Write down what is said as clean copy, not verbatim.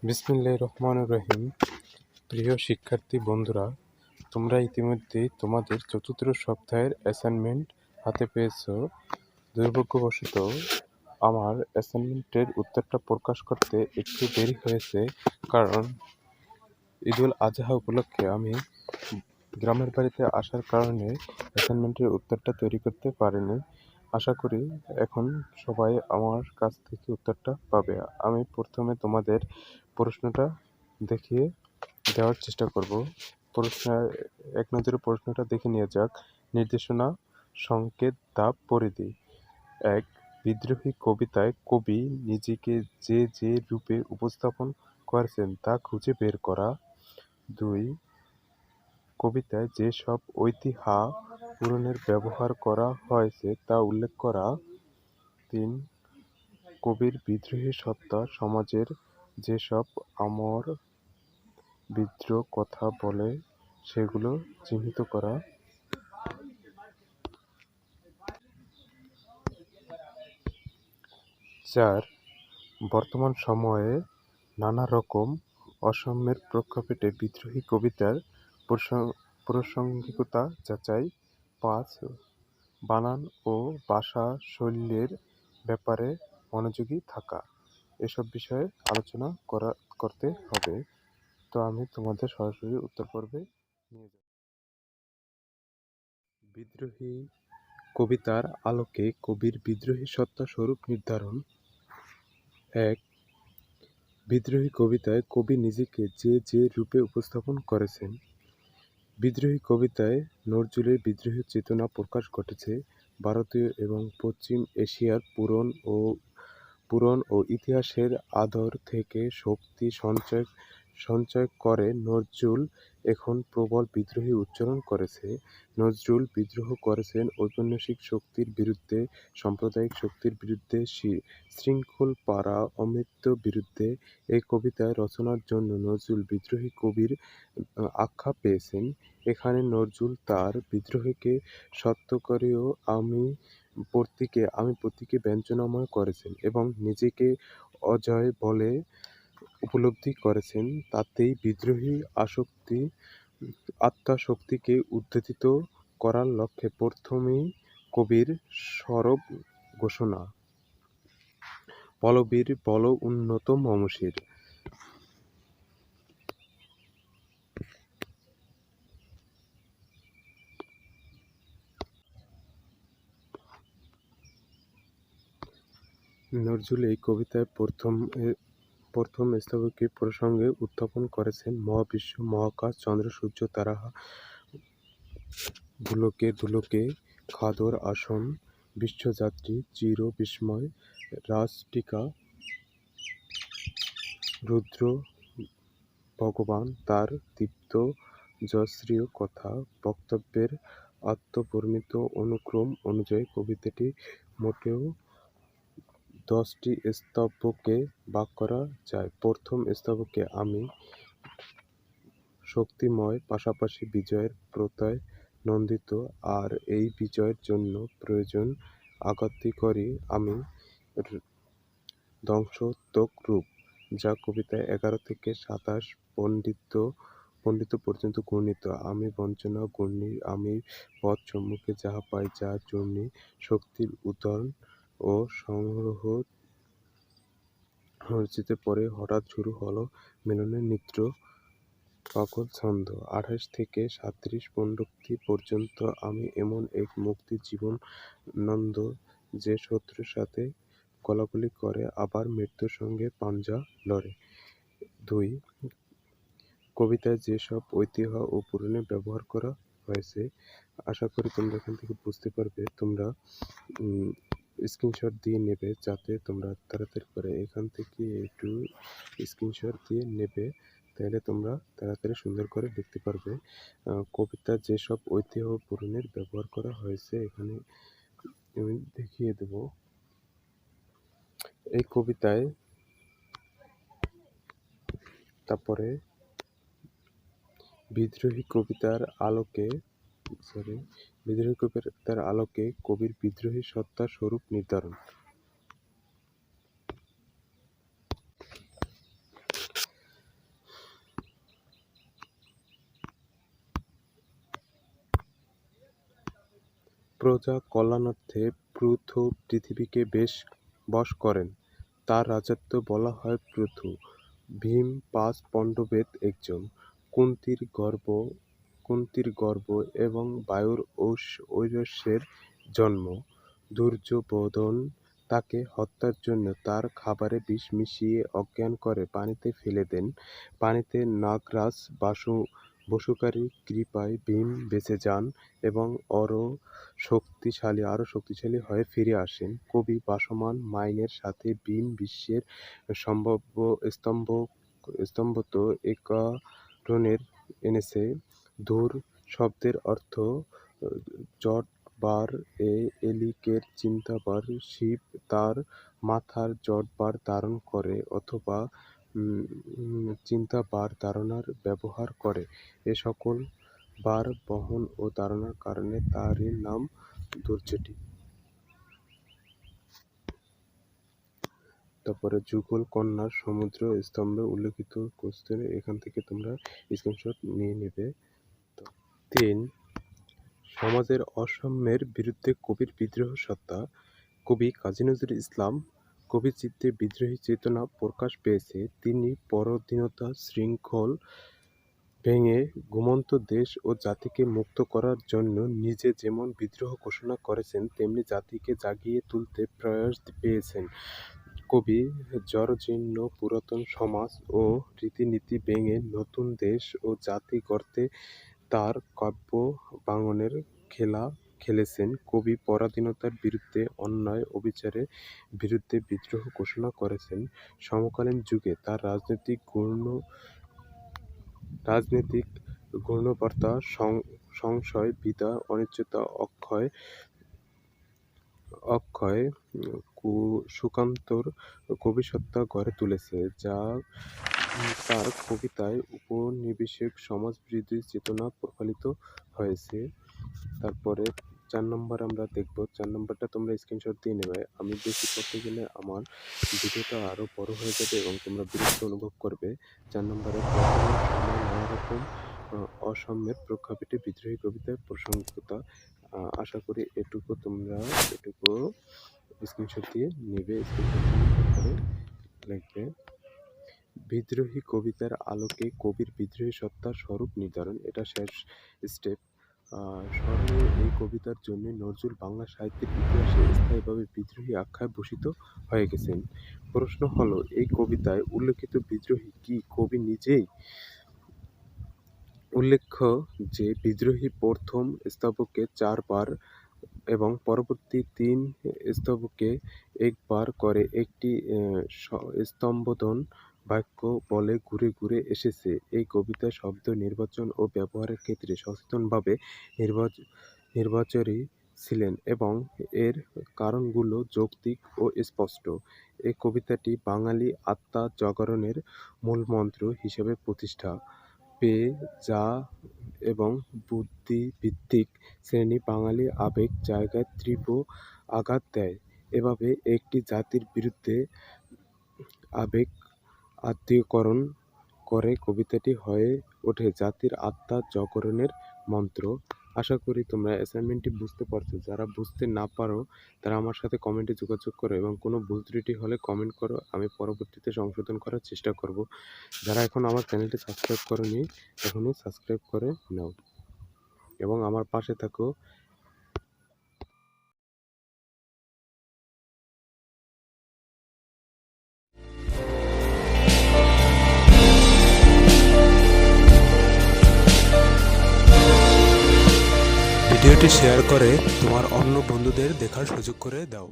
বিসমিল্লাহির রহমানির রহিম। প্রিয় শিক্ষার্থী বন্ধুরা, তোমরা ইতিমধ্যেই তোমাদের চতুর্থ সপ্তাহের অ্যাসাইনমেন্ট হাতে পেয়েছো। দুর্ভাগ্যবশত আমার অ্যাসাইনমেন্টের উত্তরটা প্রকাশ করতে একটু দেরি হয়েছে, কারণ ঈদুল আজহা উপলক্ষে আমি গ্রামের বাড়িতে আসার কারণে অ্যাসাইনমেন্টের উত্তরটা তৈরি করতে পারিনি। আশা করি এখন সবাই আমার কাছ থেকে উত্তরটা পাবে। আমি প্রথমে তোমাদের প্রশ্নটা দেখিয়ে দেওয়ার চেষ্টা করব। এক নজরে প্রশ্নটা দেখে নিয়ে যাক। নির্দেশনা, সংকেত, ধাপ, পরিধি। 1. বিদ্রোহী কবিতায় কবি নিজেকে যে যে রূপে উপস্থাপন করেছেন তা খুঁজে বের করা। 2. কবিতায় যেসব ঐতিহ্য পূরণের ব্যবহার করা হয়েছে তা উল্লেখ করা। 3. কবির বিদ্রোহী সত্তা সমাজের যেসব আমর বিদ্রোহ কথা বলে সেগুলো চিহ্নিত করা। 4. বর্তমান সময়ে নানা রকম অসাম্যের প্রেক্ষাপটে বিদ্রোহী কবিতার প্রাসঙ্গিকতা যাচাই। 5. বানান ও ভাষা শৈলীর ব্যাপারে মনোযোগী থাকা। এসব বিষয়ে আলোচনা করতে হবে। তো আমি তোমাদের সরাসরি উত্তর পর্বে নিয়ে যাব। বিদ্রোহী কবিতার আলোকে কবির বিদ্রোহী সত্তা স্বরূপ নির্ধারণ। 1. বিদ্রোহী কবিতায় কবি নিজেকে যে যে রূপে উপস্থাপন করেছেন। বিদ্রোহী কবিতায় নজরুলের বিদ্রোহী চেতনা প্রকাশ ঘটেছে। ভারতীয় এবং পশ্চিম এশিয়ার পুরাণ ও ইতিহাসের আদর থেকে শক্তি সঞ্চয় করে নজরুল এখন প্রবল বিদ্রোহী উচ্চারণ করেছে। নজরুল বিদ্রোহ করেছেন ঔপন্যাসিক শক্তির বিরুদ্ধে, সাম্প্রদায়িক শক্তির বিরুদ্ধে, শৃঙ্খলপাড়া অমৃত্যুর বিরুদ্ধে। এই কবিতা রচনার জন্য নজরুল বিদ্রোহী কবির আখ্যা পেয়েছেন। এখানে নজরুল তার বিদ্রোহকে সত্য করেও আমি প্রতীকে ব্যঞ্জনাময় করেছেন এবং নিজেকে অজয় বলে উপলব্ধি করেছেন। তাতেই বিদ্রোহী আত্মাশক্তিকে উদ্বোধিত করার লক্ষ্যে প্রথমেই কবির সরব ঘোষণা, বলবীর বল উন্নত মমশির। নজরুল এই কবিতায় প্রথম স্থপতি প্রসঙ্গে উত্থাপন করেছেন মহাবিশ্ব, মহাকাশ, চন্দ্র, সূর্য, তারা, ভূলোকে খাদর আসন, বিশ্বযাত্রী, চির বিস্ময়, রাজটিকা, রুদ্র ভগবান। তার দীপ্ত যশস্বী কথা বক্তব্যের আত্মবর্ণিত অনুক্রম অনুযায়ী কবিতাটি মোটেও 10টি স্তবকে ভাগ করা যায়। প্রথম স্তবকে আমি শক্তিময়, পাশাপাশি বিজয়ের প্রত্যয় নন্দিত, আর এই বিজয়ের জন্য প্রয়োজন আঘাতই করি আমি ধ্বংসাত্মক রূপ, যা কবিতায় 11 থেকে 27 পণ্ডিত পর্যন্ত বর্ণিত। আমি বঞ্চনা গণ্যি, আমি পথ সম্মুখে যাহা পাই যা চূর্ণী, শক্তির উদাহরণ ও সংগ্রহ হরজিতে পরে হঠাৎ শুরু হলো মিলনের নৃত্য, পাগল ছন্দ। 28 থেকে 37 পণ্ডিত পর্যন্ত আমি এমন এক মুক্তি জীবনানন্দ যে শত্রুর সাথে গলাগলি করে আবার মৃত্যুর সঙ্গে পাঞ্জা লড়ে। 2. কবিতায় যেসব ঐতিহ্য ও পুরাণের ব্যবহার করা হয়েছে। আশা করি তোমরা এখান থেকে বুঝতে পারবে। তোমরা স্ক্রিনশট দিয়ে নেবে, যাতে তোমরা তাড়াতাড়ি করে এখান থেকে একটু স্ক্রিনশট দিয়ে নেবে, তাহলে তোমরা তাড়াতাড়ি সুন্দর করে লিখতে পারবে। কবিতার যেসব ঐতিহ্য পুরাণের ব্যবহার করা হয়েছে এখানে আমি দেখিয়ে দেব। এই কবিতায় তারপরে বিদ্রোহী কবিতার আলোকে কবির বিদ্রোহী সত্তার স্বরূপ নির্ধারণ। প্রজা কল্যাণার্থে পৃথু পৃথিবীকে বশ করেন। তার রাজত্ব বলা হয় পৃথু। ভীম ৫ পাণ্ডবের একজন। কুন্তীর গর্ভ এবং বায়ুর ঔরসের জন্ম। দুর্যোধন তাকে হত্যার জন্য তার খাবারে বিষ মিশিয়ে অজ্ঞান করে পানিতে ফেলে দেন। পানিতে নাগরাজ বসুকারীর কৃপায় ভীম বেঁচে যান এবং আরও শক্তিশালী হয়ে ফিরে আসেন। কবি ভাসমান মাইনের সাথে ভীম বিশ্বের সম্ভাব্য স্তম্ভত একারণের এনেছে। ধূর শব্দের অর্থ জটবার, এলিকের চিন্তাবার। শিব তার মাথার জটবার ধারণ করে অথবা চিন্তাবার ধারণার ব্যবহার করে। এ সকল বার বহন ও ধারণার কারণে তারই নাম ধূর্জটি। তারপরে যুগল কন্যার সমুদ্র স্তম্ভে উল্লেখিত কোশ্চেন এখান থেকে তোমরা স্ক্রিনশট নিয়ে নেবে। ৩. সমাজের অসাম্যের বিরুদ্ধে কবির বিদ্রোহ সত্তা। কবি কাজী নজরুল ইসলাম কবির চিত্তে বিদ্রোহী চেতনা প্রকাশ পেয়েছে। তিনি পরাধীনতা শৃঙ্খল ভেঙে ঘুমন্ত দেশ ও জাতিকে মুক্ত করার জন্য নিজে যেমন বিদ্রোহ ঘোষণা করেছেন, তেমনি জাতিকে জাগিয়ে তুলতে প্রয়াস পেয়েছেন। কবি জরাজীর্ণ পুরাতন সমাজ ও রীতিনীতি ভেঙে নতুন দেশ ও জাতি গড়তে তার কাব্য বাঙনের খেলা খেলেছেন। কবি পরাধীনতার বিরুদ্ধে, অন্যায় অবিচারের বিরুদ্ধে বিদ্রোহ ঘোষণা করেছেন। সমকালীন যুগে তার রাজনৈতিক গূঢ়বার্তা সংশয়, দ্বিধা, অনিশ্চয়তা, অক্ষয় সুকান্তর কবিসত্তা গড়ে তুলেছে, যা তার কবিতায় উপনিবেশিক সমাজবিরোধী চেতনা প্রফলিত হয়েছে। তারপরে ৪ নম্বর আমরা দেখব। ৪ নম্বরটা তোমরা স্ক্রিনশট দিয়ে নেবে। আমি বেশি করতে গেলে আমার ভিডিওটা আরও বড় হয়ে যাবে এবং তোমরা বিরক্ত অনুভব করবে। ৪ নম্বরে বর্তমান সময়ে নানা রকম অসাম্যের প্রেক্ষাপটে বিদ্রোহী কবিতার প্রাসঙ্গিকতা। আশা করি এটুকু স্ক্রিনশট দিয়ে নেবে। লিখবে বিদ্রোহী কবিতার আলোকে কবির বিদ্রোহী সত্তার স্বরূপ নির্ধারণ। এটা শেষ স্টেপ। স্মরণীয় এই কবিতার জন্য নজরুল বাংলা সাহিত্যের ইতিহাসে স্থায়ীভাবে বিদ্রোহী আখ্যায় ভূষিত হয়ে গেছেন। প্রশ্ন হলো, এই কবিতায় উল্লেখিত বিদ্রোহী কি কবি নিজেই? উল্লেখ্য যে বিদ্রোহী প্রথম স্তবকে ৪ বার এবং পরবর্তী ৩ স্তবকে ১ বার করে একটি স্তম্ভোধন বাক্য বলে ঘুরে ঘুরে এসেছে। এই কবিতায় শব্দ নির্বাচন ও ব্যবহারের ক্ষেত্রে সচেতনভাবে নির্বাচনী ছিলেন এবং এর কারণগুলো যৌক্তিক ও স্পষ্ট। এই কবিতাটি বাঙালি আত্মা জাগরণের মূলমন্ত্র হিসেবে প্রতিষ্ঠা পেয়ে যা এবং বুদ্ধিভিত্তিক শ্রেণী বাঙালি আবেগ জায়গায় তীব্র আঘাত দেয়। এভাবে একটি জাতির বিরুদ্ধে আবেগ আত্মীয়করণ করে কবিতাটি হয়ে ওঠে জাতির আত্মা জাগরণের মন্ত্র। আশা করি তোমরা অ্যাসাইনমেন্টটি বুঝতে পারছো। যারা বুঝতে না পারো তারা আমার সাথে কমেন্টে যোগাযোগ করো এবং কোনো ভুল ত্রুটি হলে কমেন্ট করো, আমি পরবর্তীতে সংশোধন করার চেষ্টা করব। যারা এখন আমার চ্যানেলটি সাবস্ক্রাইব করোনি, এখনই সাবস্ক্রাইব করে নাও এবং আমার পাশে থাকো। ভিডিওটি শেয়ার করে তোমার অন্য বন্ধুদের দেখার সুযোগ করে দাও।